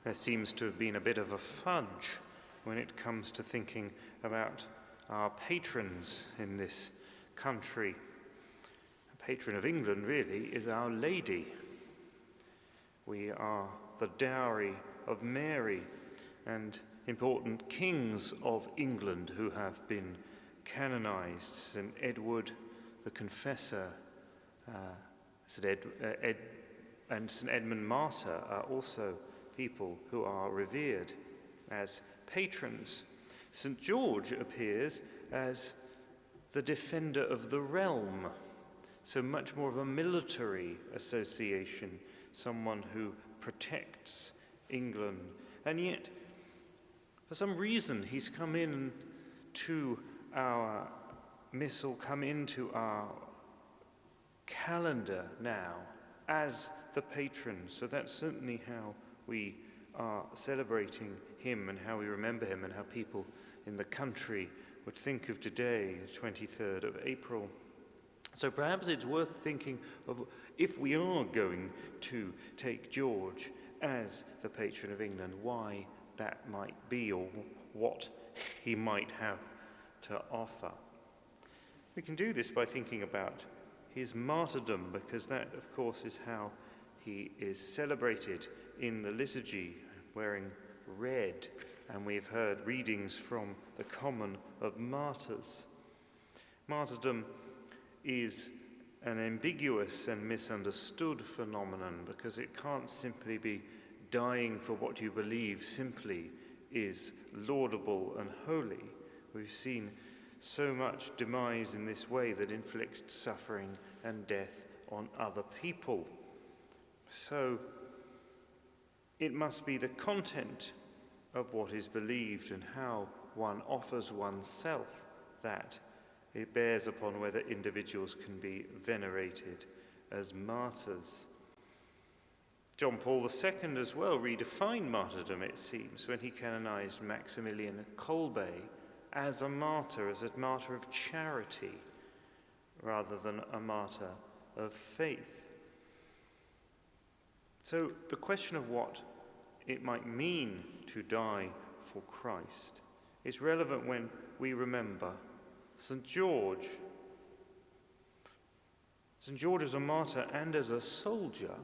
There seems to have been a bit of a fudge when it comes to thinking about our patrons in this country. The patron of England, really, is Our Lady. We are the dowry of Mary and important kings of England who have been canonized. St. Edward the Confessor, and St. Edmund Martyr are also people who are revered as patrons. St. George appears as the defender of the realm, so much more of a military association, someone who protects England. And yet, for some reason, he's come into our missal, come into our calendar now as the patron. So that's certainly how we are celebrating him and how we remember him and how people in the country would think of today, the 23rd of April. So perhaps it's worth thinking of, if we are going to take George as the patron of England, why that might be or what he might have to offer. We can do this by thinking about his martyrdom, because that, of course, is how he is celebrated in the liturgy, wearing red, and we've heard readings from the Common of Martyrs. Martyrdom is an ambiguous and misunderstood phenomenon, because it can't simply be dying for what you believe simply is laudable and holy. We've seen so much demise in this way that inflicts suffering and death on other people. So it must be the content of what is believed and how one offers oneself that it bears upon whether individuals can be venerated as martyrs. John Paul II as well redefined martyrdom, it seems, when he canonized Maximilian Kolbe as a martyr of charity, rather than a martyr of faith. So the question of what it might mean to die for Christ is relevant when we remember St. George. St. George as a martyr and as a soldier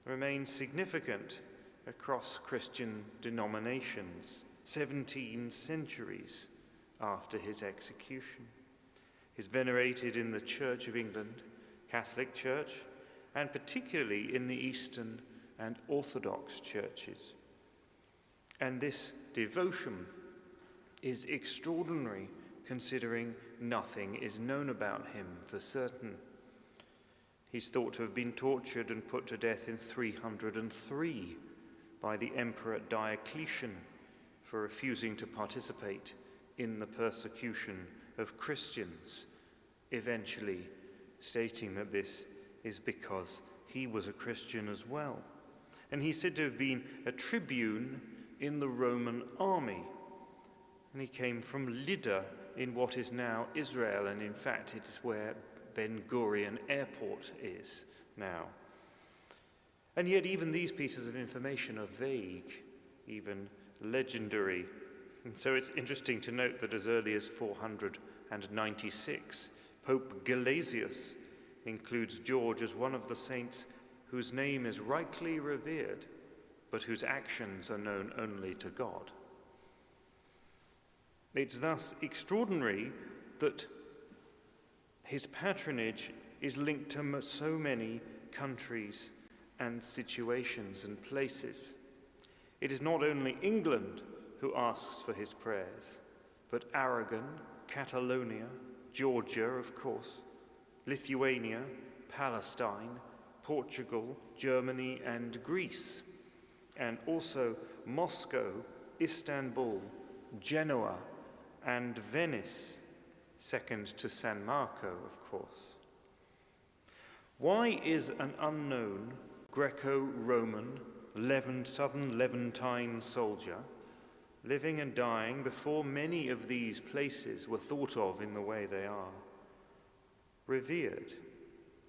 remains significant across Christian denominations, 17 centuries after his execution. He's venerated in the Church of England, Catholic Church, and particularly in the Eastern and Orthodox churches. And this devotion is extraordinary, considering nothing is known about him for certain. He's thought to have been tortured and put to death in 303 by the Emperor Diocletian for refusing to participate in the persecution of Christians, eventually stating that this is because he was a Christian as well. And he's said to have been a tribune in the Roman army. And he came from Lydda in what is now Israel, and in fact it is where Ben Gurion Airport is now. And yet even these pieces of information are vague, even legendary. And so it's interesting to note that as early as 496, Pope Gelasius includes George as one of the saints whose name is rightly revered, but whose actions are known only to God. It's thus extraordinary that his patronage is linked to so many countries and situations and places. It is not only England who asks for his prayers, but Aragon, Catalonia, Georgia, of course, Lithuania, Palestine, Portugal, Germany, and Greece, and also Moscow, Istanbul, Genoa, and Venice, second to San Marco, of course. Why is an unknown Greco-Roman southern Levantine soldier living and dying before many of these places were thought of in the way they are, revered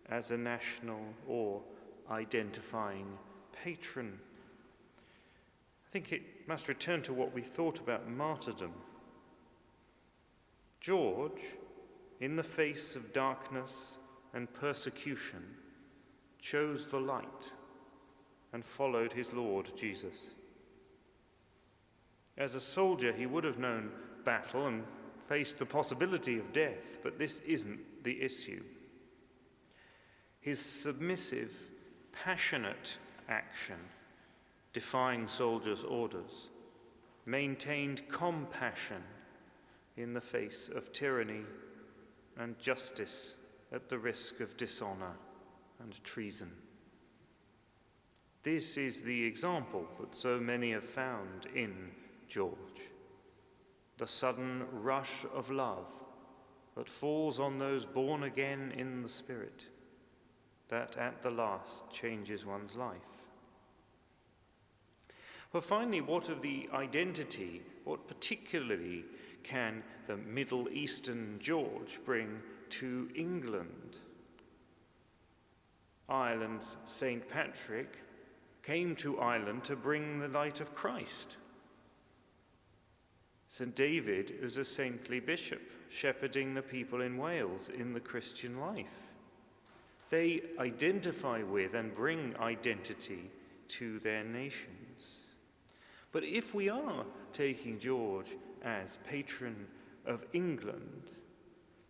as a national or identifying patron? think it must return to what we thought about martyrdom. George, in the face of darkness and persecution, chose the light and followed his Lord Jesus. As a soldier, he would have known battle and faced the possibility of death, but this isn't the issue. His submissive, passionate action, defying soldiers' orders, maintained compassion in the face of tyranny and justice at the risk of dishonor and treason. This is the example that so many have found in George, the sudden rush of love that falls on those born again in the Spirit, that at the last changes one's life. But finally, what of the identity, what particularly can the Middle Eastern George bring to England? Ireland's St. Patrick came to Ireland to bring the light of Christ. St. David is a saintly bishop, shepherding the people in Wales in the Christian life. They identify with and bring identity to their nations. But if we are taking George as patron of England,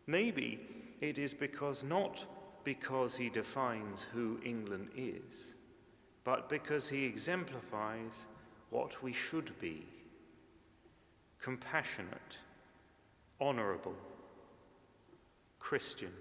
maybe it is not because he defines who England is, but because he exemplifies what we should be: compassionate, honorable, Christian.